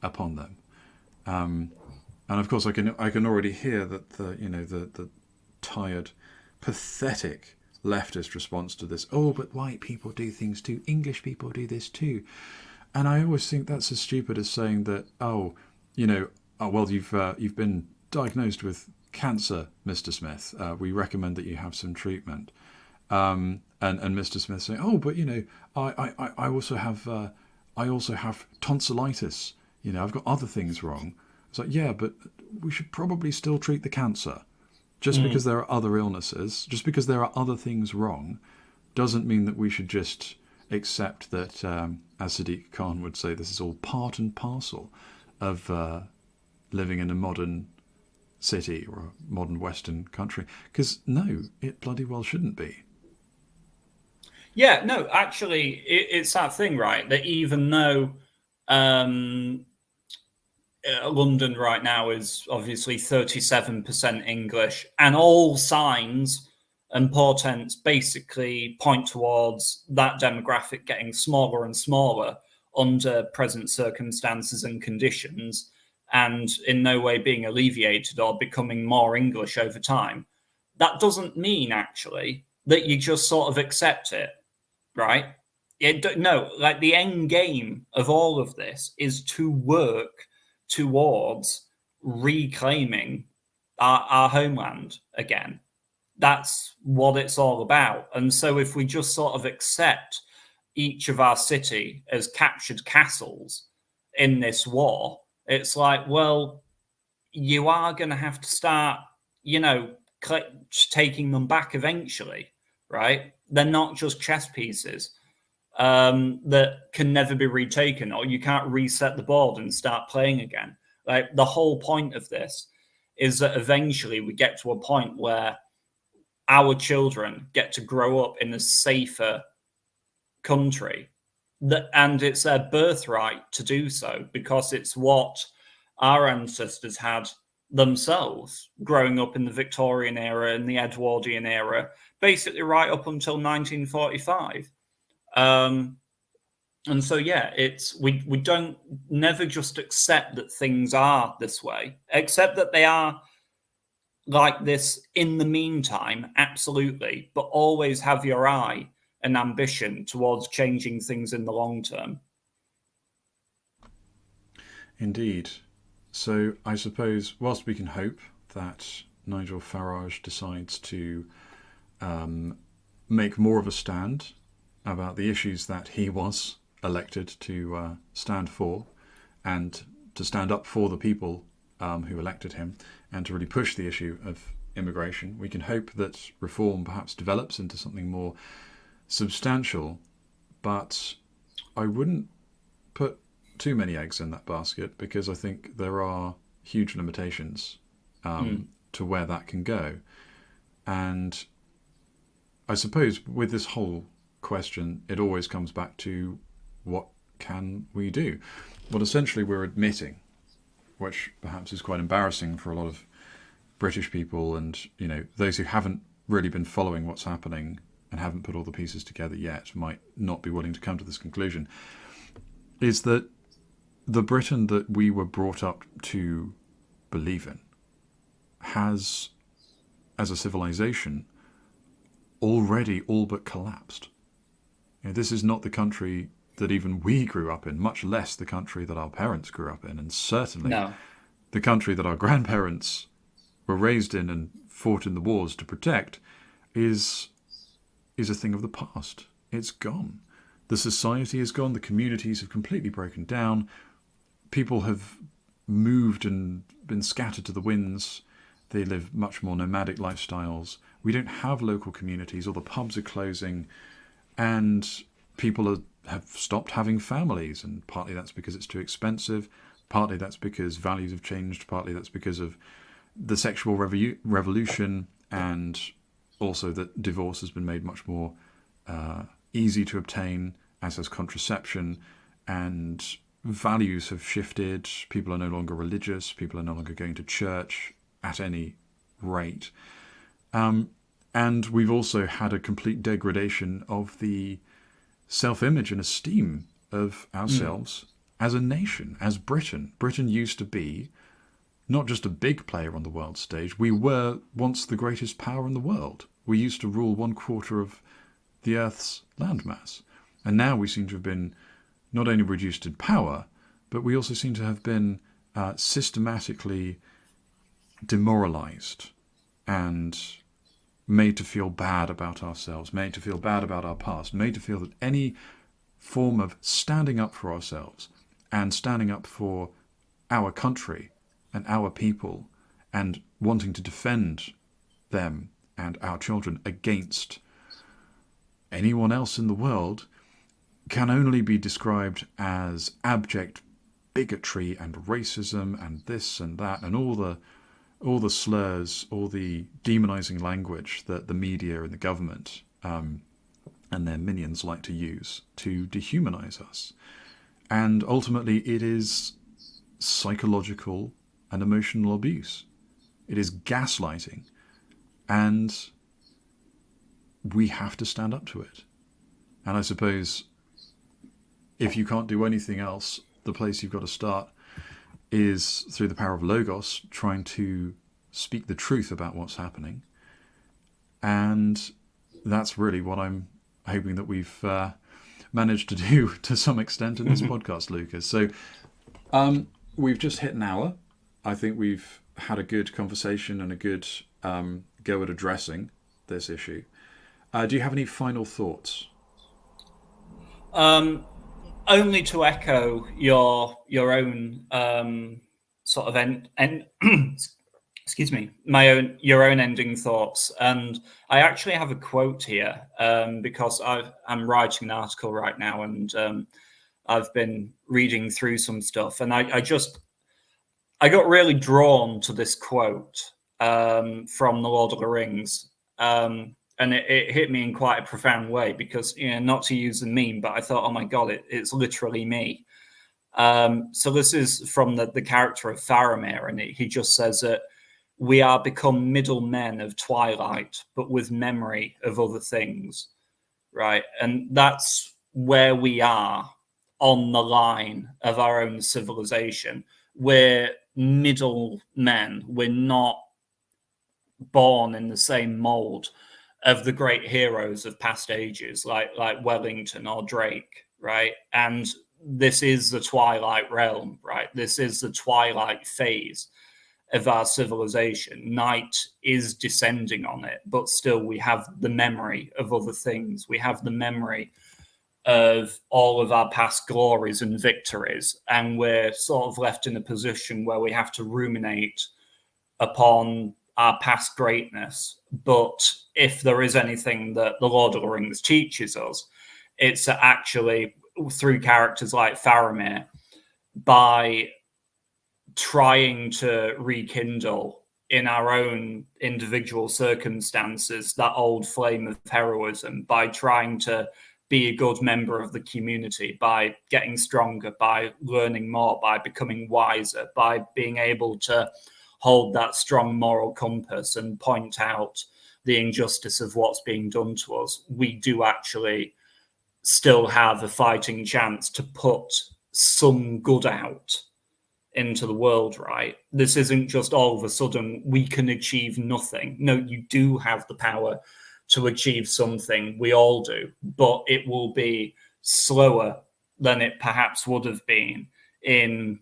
upon them. And of course, I can already hear that the tired, pathetic leftist response to this. Oh, but white people do things too. English people do this too. And I always think that's as stupid as saying that, you've been diagnosed with cancer, Mr. Smith. We recommend that you have some treatment. And Mr. Smith saying, oh, but I also have tonsillitis. I've got other things wrong. It's like, yeah, but we should probably still treat the cancer. Just because there are other illnesses, just because there are other things wrong, doesn't mean that we should just accept that, as Sadiq Khan would say, this is all part and parcel of living in a modern city or a modern Western country. Because no, it bloody well shouldn't be. Yeah, no, actually, it's that thing, right? That even though London right now is obviously 37% English, and all signs and portents basically point towards that demographic getting smaller and smaller under present circumstances and conditions, and in no way being alleviated or becoming more English over time. That doesn't mean actually that you just sort of accept it, right? No, like the end game of all of this is to work towards reclaiming our homeland again. That's what it's all about. And so if we just sort of accept each of our city as captured castles in this war, it's like, well, you are going to have to start, taking them back eventually, right? They're not just chess pieces that can never be retaken, or you can't reset the board and start playing again. Like the whole point of this is that eventually we get to a point where our children get to grow up in a safer country, and it's their birthright to do so, because it's what our ancestors had themselves growing up in the Victorian era and the Edwardian era, basically right up until 1945. And so, yeah, it's we don't never just accept that things are this way, accept that they are like this in the meantime, absolutely, but always have your eye and ambition towards changing things in the long term. Indeed. So I suppose, whilst we can hope that Nigel Farage decides to make more of a stand about the issues that he was elected to stand for, and to stand up for the people who elected him, and to really push the issue of immigration, we can hope that reform perhaps develops into something more substantial. But I wouldn't put too many eggs in that basket, because I think there are huge limitations to where that can go. And I suppose with this whole question, it always comes back to, what can we do? What essentially we're admitting, which perhaps is quite embarrassing for a lot of British people, and those who haven't really been following what's happening and haven't put all the pieces together yet might not be willing to come to this conclusion, is that the Britain that we were brought up to believe in has, as a civilization, already all but collapsed. This is not the country that even we grew up in, much less the country that our parents grew up in, and certainly the country that our grandparents were raised in and fought in the wars to protect is a thing of the past. It's gone. The society is gone. The communities have completely broken down. People have moved and been scattered to the winds. They live much more nomadic lifestyles. We don't have local communities. All the pubs are closing, and people have stopped having families, and partly that's because it's too expensive, partly that's because values have changed, partly that's because of the sexual revolution, and also that divorce has been made much more easy to obtain, as has contraception, and values have shifted. People are no longer religious, people are no longer going to church at any rate. And we've also had a complete degradation of the self-image and esteem of ourselves as a nation, as Britain. Britain used to be not just a big player on the world stage. We were once the greatest power in the world. We used to rule 1/4 of the Earth's landmass. And now we seem to have been not only reduced in power, but we also seem to have been systematically demoralized and made to feel bad about ourselves, made to feel bad about our past, made to feel that any form of standing up for ourselves and standing up for our country and our people and wanting to defend them and our children against anyone else in the world can only be described as abject bigotry and racism and this and that and all the slurs, all the demonizing language that the media and the government and their minions like to use to dehumanize us. And ultimately, it is psychological and emotional abuse. It is gaslighting. And we have to stand up to it. And I suppose if you can't do anything else, the place you've got to start is through the power of Logos, trying to speak the truth about what's happening. And that's really what I'm hoping that we've managed to do to some extent in this podcast, Lucas. So we've just hit an hour. I think we've had a good conversation and a good go at addressing this issue. Do you have any final thoughts? Only to echo your own sort of excuse me, your own ending thoughts. And I actually have a quote here because I'm writing an article right now, and I've been reading through some stuff, and I got really drawn to this quote from The Lord of the Rings. And it hit me in quite a profound way because, not to use a meme, but I thought, oh my God, it's literally me. So this is from the character of Faramir, and he just says that we are become middle men of twilight, but with memory of other things, right? And that's where we are on the line of our own civilization. We're middle men. We're not born in the same mold of the great heroes of past ages, like Wellington or Drake, right? And this is the twilight realm, right? This is the twilight phase of our civilization. Night is descending on it, but still we have the memory of other things. We have the memory of all of our past glories and victories, and we're sort of left in a position where we have to ruminate upon our past greatness. But if there is anything that The Lord of the Rings teaches us, it's that actually through characters like Faramir, by trying to rekindle in our own individual circumstances that old flame of heroism, by trying to be a good member of the community, by getting stronger, by learning more, by becoming wiser, by being able to hold that strong moral compass and point out the injustice of what's being done to us, we do actually still have a fighting chance to put some good out into the world, right? This isn't just all of a sudden we can achieve nothing. No, you do have the power to achieve something. We all do, but it will be slower than it perhaps would have been in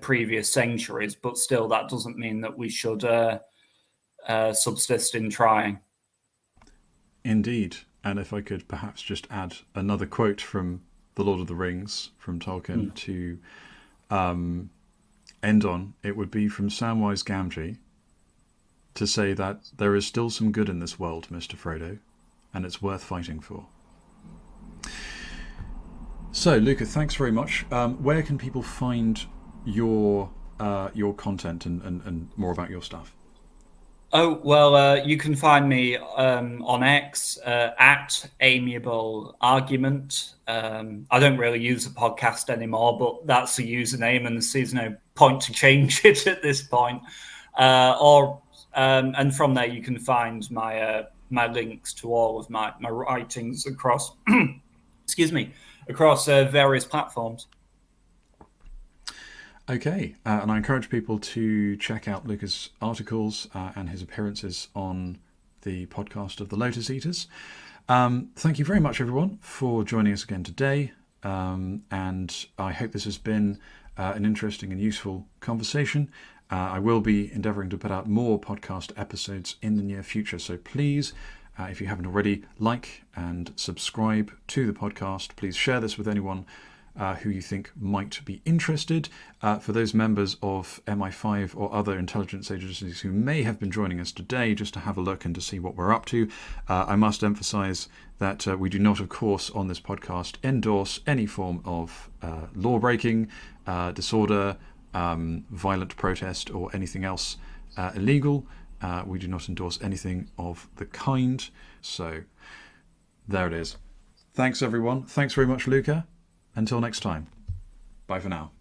previous centuries. But still, that doesn't mean that we should subsist in trying. Indeed. And if I could perhaps just add another quote from The Lord of the Rings, from Tolkien, to end on, it would be from Samwise Gamgee, to say that there is still some good in this world, Mr. Frodo, and it's worth fighting for. So, Luca, thanks very much. Where can people find your content and more about your stuff? Oh, well, you can find me on X at Amiable Argument. I don't really use the podcast anymore, but that's the username, and there's no point to change it at this point. And from there, you can find my links to all of my writings across, across various platforms. Okay, and I encourage people to check out Lucas' articles and his appearances on the podcast of the Lotus Eaters. Thank you very much, everyone, for joining us again today. And I hope this has been an interesting and useful conversation. I will be endeavouring to put out more podcast episodes in the near future. So please, if you haven't already, like and subscribe to the podcast. Please share this with anyone who you think might be interested. For those members of MI5 or other intelligence agencies who may have been joining us today just to have a look and to see what we're up to, I must emphasise that we do not, of course, on this podcast endorse any form of law breaking, disorder, violent protest, or anything else illegal. We do not endorse anything of the kind. So there it is. Thanks, everyone. Thanks very much, Luca. Until next time. Bye for now.